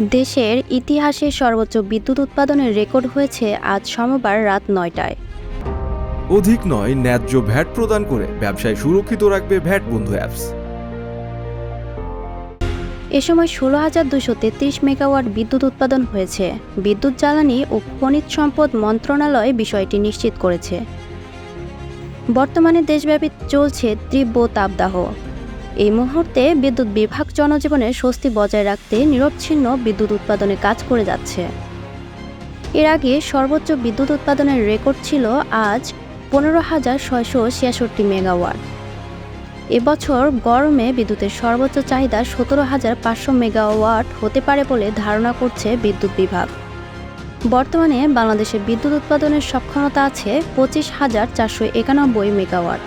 দেশের ইতিহাসে সর্বোচ্চ বিদ্যুৎ উৎপাদনের রেকর্ড হয়েছে আজ সোমবার রাত ৯টায়। অধিক নয়, ন্যায্য ভ্যাট প্রদান করে ব্যবসায় সুরক্ষিত রাখবে ভ্যাট বন্ধু অ্যাপস। এ সময় ১৬,২৩৩ মেগাওয়াট বিদ্যুৎ উৎপাদন হয়েছে। বিদ্যুৎ জ্বালানি ও খনিজ সম্পদ মন্ত্রণালয় বিষয়টি নিশ্চিত করেছে। বর্তমানে দেশব্যাপী চলছে তীব্র তাপদাহ। এই মুহূর্তে বিদ্যুৎ বিভাগ জনজীবনের স্বস্তি বজায় রাখতে নিরবচ্ছিন্ন বিদ্যুৎ উৎপাদনে কাজ করে যাচ্ছে। এর আগে সর্বোচ্চ বিদ্যুৎ উৎপাদনের রেকর্ড ছিল আজ ১৫,৬৬৬ মেগাওয়াট। এবছর গরমে বিদ্যুতের সর্বোচ্চ চাহিদা ১৭,৫০০ মেগাওয়াট হতে পারে বলে ধারণা করছে বিদ্যুৎ বিভাগ। বর্তমানে বাংলাদেশে বিদ্যুৎ উৎপাদনের সক্ষমতা আছে ২৫,৪৯১ মেগাওয়াট।